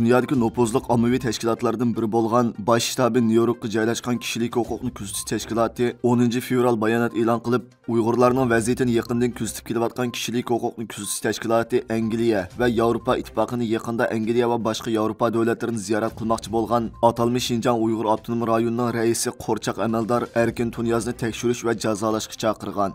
Dünyadagi nopozliq ommaviy tashkilotlardan biri bo'lgan Bosh shtabi Nyu-Yorkga joylashgan kishilik huquqni kuzatish tashkiloti 10 fevral bayonot e'lon qilib, Uyg'urlarning vaziyatini yaqindan kuzatib kelayotgan kishilik huquqni kuzatish tashkiloti Angliya va Yevropa ittifoqini yaqinda Angliya va boshqa Yevropa davlatlarini ziyorat qilmoqchi bo'lgan atalmish Şinjan Uyg'ur avtonom rayonining raisi Qo'rchoq amaldor Erkin Tunyozni tekshirish va jazolashga chaqirgan.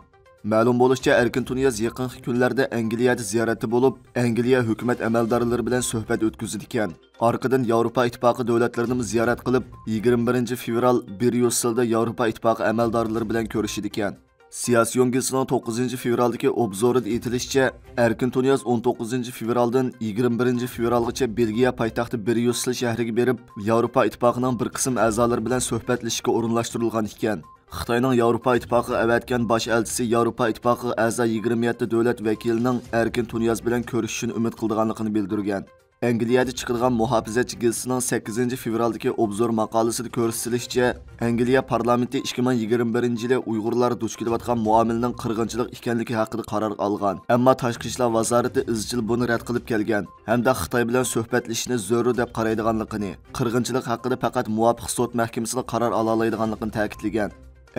Ma'lum bo'lishicha, Erkin Tunyaz yaqinqi kunlarda Angliyada ziyoratda bo'lib, Angliya hukumat amaldorlari bilan suhbat o'tkazdi ekan. Orqadan Yevropa ittifoqi davlatlarini ziyorat qilib, 21 fevral Bryusselda Yevropa ittifoqi amaldorlari bilan ko'rishdi ekan. Siyosiy yo'ngilsining 9 fevraldagi obzorida aytilishicha, Erkin Tunyaz 19 fevraldan 21 fevralgacha Belgiya poytaxti Bryussel shahriga berib, Yevropa ittifoqining bir qism a'zolari bilan suhbatlashishga o'rinlashtirilgan ekan. Xitoyning Yevropa ittifoqi avatgan bosh elchisi Yevropa ittifoqi a'zo 27 davlat vakilining Erkin Tunyaz bilan ko'rishishini umid qilganligini bildirgan. Angliyada chiqargan muhofizatchi gazetining 8 fevraldagi obzor maqolasida ko'rsatilishicha, Angliya parlamenti 2021-yili Uyg'urlar duch kelayotgan muomalaning qirg'inchilik ekanligi haqida qaror olgan. Ammo Tashqi ishlar vazirati izchil buni rad qilib kelgan hamda Xitoy bilan suhbatlashishni zarur deb qaraydiganligini, qirg'inchilik haqida faqat muvofiq sud mahkamasida qaror ola oladiganligini ta'kidlagan.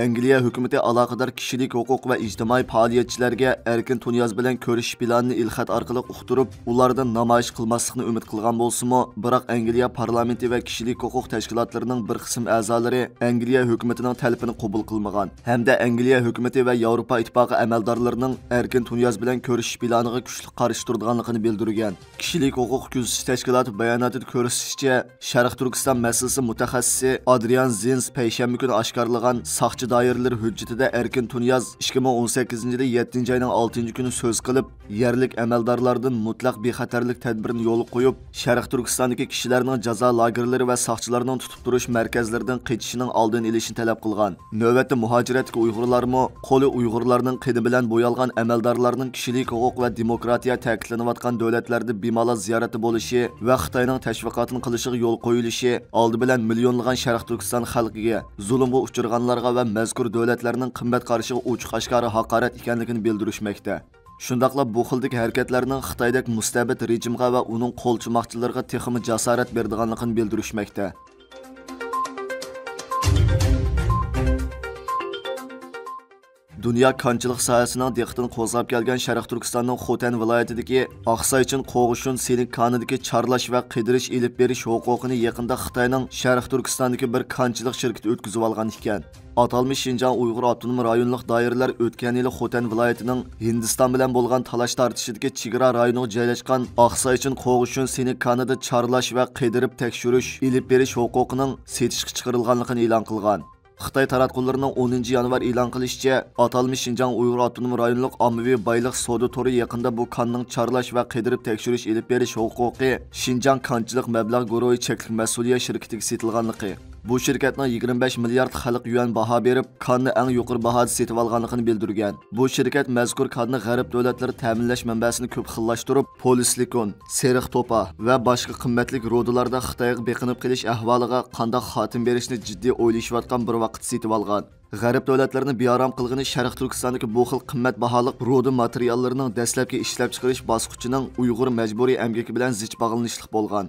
Angliya hukumati aloqador kishilik huquq va ijtimoiy faoliyatchilarga Erkin Tunyaz bilan ko'rishish planini ilxat orqali uqtirib, ulardan namoyish qilmaslikni umid qilgan bo'lsa-mu, biroq Angliya parlamenti va kishilik huquq tashkilotlarining bir qism a'zolari Angliya hukumatining talabini qabul qilmagan hamda Angliya hukumati va Yevropa ittifoqi amaldorlarining Erkin Tunyaz bilan ko'rishish planiga kuchli qarshi turganligini bildirgan. Kishilik huquq kuzatish tashkiloti bayonotida ko'rsatishicha, Sharq Turkiston masalasi mutaxassisi Adrian Zins payshanba kuni oshkorlagan soqchi doiralar hujjatida Erkin Tunyaz 2018-yili 7-oyning 6-kuni so'z qilib, yerlik amaldorlardan mutlaq bexatarlik tadbirini yo'l qo'yib, Sharq Turkistondagi kishilarning jazo lagerlari va soqchilarning tutib turish markazlaridan qechishining oldini olishni talab qilgan. Navbatda muhojiratga Uyg'urlarmi, qo'li Uyg'urlarning qini bilan bo'yalgan amaldorlarning kishilik huquq va demokratiya ta'kidlanayotgan davlatlarda bemalol ziyorati bo'lishi va Xitoyning tashviqotini qilishiga yo'l qo'yilishi oldi bilan millionlagan Sharq Turkiston xalqiga, zulmga uchraganlarga va mazkur davlatlarning qimmat qarshiga ochiq-oshkora haqorat ekanligini bildirishmoqda. Shundaqla bu xildagi harakatlarning Xitoydagi mustabid rejimga va uning qo'lchimoqchilariga texmi jasorat berdiganligini bildirishmoqda. Dünya kanchilik sohasining diqqatini qo'zg'ab kelgan Sharq Turkistonning Xotan viloyatidagi Oqsaychin Qo'g'ishun Senik konidagi charlash va qidirish elib berish huquqini yaqinda Xitoyning Sharq Turkistondagi bir kanchilik shirkati o'tkazib olgan ekan. Atalmish Şinjan Uyg'ur avtonom rayonlik doiralar o'tgan yili Xotan viloyatining Hindiston bilan bo'lgan talash tortishidagi chegara rayoniga joylashgan Oqsaychin Qo'g'ishun Senik konida charlash va qidirib tekshirish elib berish huquqining setishga chiqarilganligini e'lon qilgan. Xitoy taratqullarining 10 yanvar e'lon qilishicha, atalmish Şinjan Uyg'ur avtonom rayonlik ommaviy boylik savdo tori yaqinda bu konning charlash va qidirib tekshirish elib berish huquqi Şinjan konchilik mablag' guruhi cheklik mas'uliyat shirkatiga setilganligi. Bu shirkatning 25 milliard xalq yuan baho berib, konni eng yuqori bahoda setib olganligini bildirgan. Bu shirkat mazkur konni g'arb davlatlari ta'minlash manbasini ko'p xillashtirib, polislikon, seriq to'pa va boshqa qimmatli rudalarda Xitoyga beqinib qilish ahvoliga qanday xotim berishni jiddiy o'ylashayotgan bir vaqt setib olgan. G'arb davlatlarini bearam qilgani Sharq Turkistondagi bu xil qimmat baholiq ruda materiallarining dastlabki ishlab chiqarish bosqichining Uyg'ur majburiy emgaki bilan zich bog'lanishlik bo'lgan.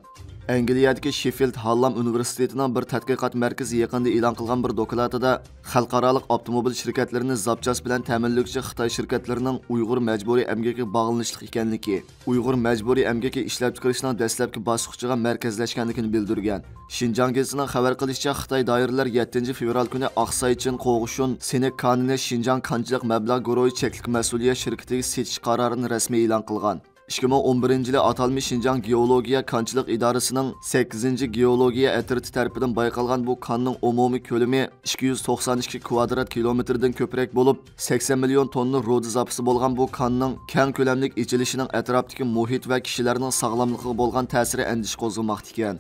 Angliyadagi Sheffield Hallam universitetining bir tadqiqot markazi yaqinda e'lon qilgan bir dokladida xalqaroliq avtomobil shirkatlarini zapchas bilan ta'minlovchi Xitoy shirkatlarining Uyg'ur majburiy emgaki bog'lanishlik ekanligi, Uyg'ur majburiy emgaki ishlab chiqarishning dastlabki bosqichiga markazlashganligini bildirgan. Şinjan gazetining xabar qilishicha, Xitoy doiralar 7 fevral kuni Oqsaychin Qo'g'ishun Senik konini Şinjan kanchilik mablag' guruhi cheklik mas'uliyat shirkatiga setish qarorini rasmiy e'lon qilgan. 2011-yili atalmish Şinjan geologiya kanchilik idorasining 8-geologiya atriti tarafidan bayqalgan bu konning umumiy ko'lami 292 kvadrat kilometrdan ko'proq bo'lib, 80 million tonna ruda zapasi bo'lgan bu konning keng ko'lamlik ichilishining atrofdagi muhit va kishilarning sog'lomligiga bo'lgan ta'siri andish qo'zg'amoqda ekan.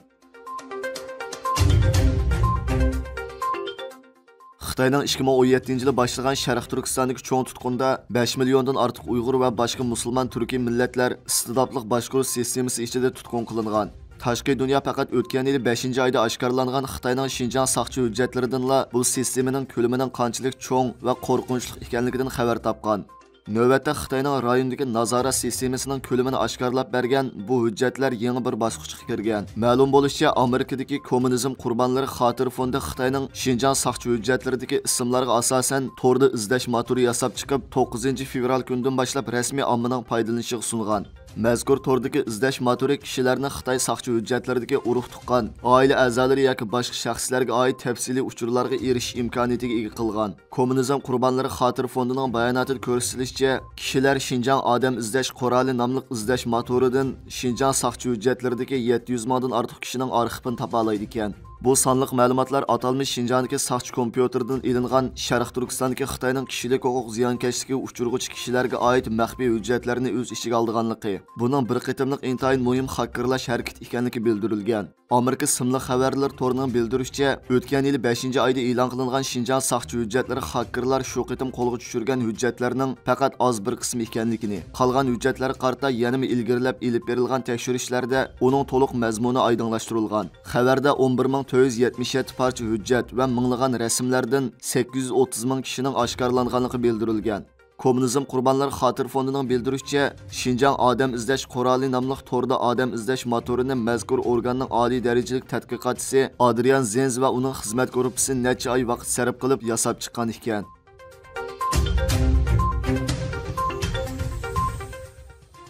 Xitoyning 2017-yili boshlagan Sharq Turkistondagi cho'ng tutqunda 5 milliondan ortiq Uyg'ur va boshqa musulmon turkiy millatlar istidodli boshqaruv sistemasi ichida tutqun qilingan. Tashqi dunyo faqat o'tgan yil 5-oyda oshkorlangan Xitoyning Şinjan soqchi hujjatlaridanla bu sistemaning ko'lamining qanchalik cho'ng va qo'rqinchli ekanligidan xabar topgan. Növbətdə Xitayning rayondagi nazorat sistemasining ko'lamini oshkorlab bergan bu hujjatlar yangi bir bosqichga kirgan. Ma'lum bo'lishicha, Amerikadagi kommunizm qurbonlari xotir fondi Xitoyning Xinjiang soqchi hujjatlaridagi ismlarga asosan to'rda izlash motori yasab chiqib, 9 fevral kunidan boshlab rasmiy ommaning foydalanishiga sungan. Mazkur tordagi izlash motori kishilarni Xitoy soqchi hujjatlaridagi urug' tuqqan, oila a'zolari yoki boshqa shaxslarga oid tafsiliy uchurlarga erishish imkoniyatiga ega qilgan. Kommunizm qurbonlari xotir fondining bayonotida ko'rsatilishicha, kishilar Xinjiang odam izlash quroli nomli izlash motoridan Xinjiang soqchi hujjatlaridagi 700 mingdan ortiq kishining arxivini topa oladi ekan. Bu sonliq ma'lumotlar atalmış Xinjiangdagi soqchi kompyuterdan ilingan Sharq Turkistondagi Xitoyning kishilik huquq ziyonkashligiga uchurg'uchi kishilarga oid maxfiy hujjatlarni o'z ichiga olganligi, buning bir qitimliq intayin muhim hakkerlash harakati ekanligi bildirilgan. Amerika simli xabarlar torining bildirishicha, o'tgan yil 5-oyda e'lon qilingan Xinjiang soqchi hujjatlari hakkerlar shu qitim qo'lga tushirgan hujjatlarning faqat oz bir qismi ekanligini, qolgan hujjatlar qarta yanada ilgarilab elib berilgan tekshirishlarda uning to'liq mazmuni oydinlashtirilgan. Xabarda 11,477 parcha hujjat va minglagan rasmlardan 830 ming kishining oshkorlanganligi bildirilgan. Kommunizm qurbonlari xotir fondining bildirishicha, Xinjiang odam izlash quroli nomli to'rda odam izlash motorini mazkur organning oliy darajalik tadqiqotchisi Adrian Zenz va uning xizmat guruhi necha oy vaqt sarf qilib yasab chiqqan ekan.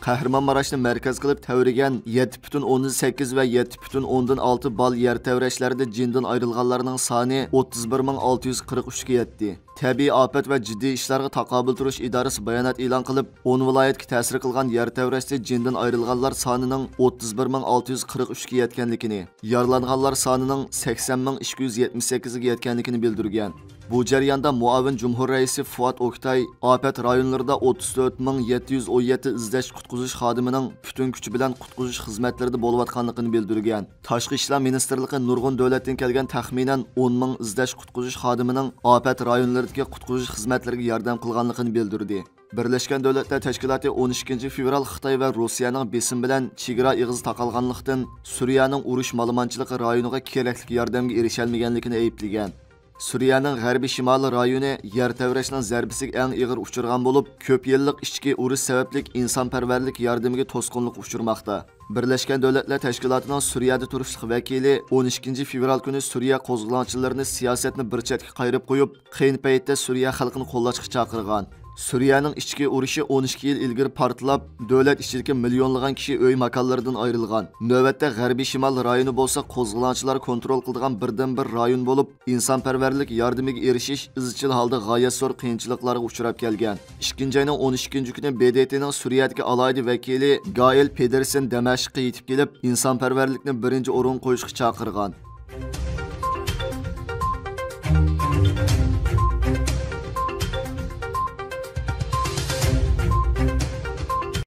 Kahramanmaraşni markaz qilib tavrigan 7,8 va 7,6 bal yer tevrashlarida jindan ayrilganlarning soni 31,643 ga yetdi. Tabiiy ofat va jiddiy ishlarga taqobil turish idorasi bayonot e'lon qilib, 10 viloyatga ta'sir qilgan yer tevrashda jindan ayrilganlar sonining 31,643 ga yetganligini, yaralanganlar sonining 80,278 ga yetganligini bildirgan. Bu jarayonda muavin Cumhur raisi Fuat Oktay afat rayonlarida 34,717 izlash qutqizish xodimining butun kuchi bilan qutqizish xizmatlarida bo'layotganligini bildirgan. Tashqi ishlar ministrligi nurg'un davlatdan kelgan taxminan 10,000 izlash qutqizish xodimining afat rayonlaridagi qutqizish xizmatlariga yordam qilganligini bildirdi. Birleşken Devletler Teşkilatı 12 fevral Xitoy va Rossiyaning besim bilan chegara ig'iz taqalganlikdan Suriyaning urush ma'lumotchiligi rayoniga kerakli yordamga erishalmaganligini ayiblagan. Suriyaning g'arbiy shimoliy rayoni yer tevrashning zarbisiga eng og'ir uchirgan bo'lib, ko'p yillik ichki urush sababli insonparvarlik yordamiga to'sqinlik uchirmoqda. Birleşken Devletler Teşkilatı'nın Suriye'de turishlik vakili 12 fevral kuni Suriye qo'zg'olonchilarini siyosatni bir chetga qayrib qo'yib, qiyin paytda Suriye xalqini qo'llashga chaqirgan. Suriyaning ichki urushi 12 yil ilgari portlab, davlat ichidagi millionlagan kishi uy makonlaridan ayrilgan. Navbatda G'arbiy Shimol rayoni bo'lsa, qo'zg'olonchilar kontrol qiladigan birdan-bir rayon bo'lib, insonparvarlik yordamiga erishish izchil holda g'oyat zo'r qiyinchiliklarga uchrab kelgan. 2-oyning 12-kuni BDTning Suriyadagi alohida vakili Gail Pedersen Damashqqa yetib kelib, insonparvarlikni birinchi o'rin qo'yishga chaqirgan.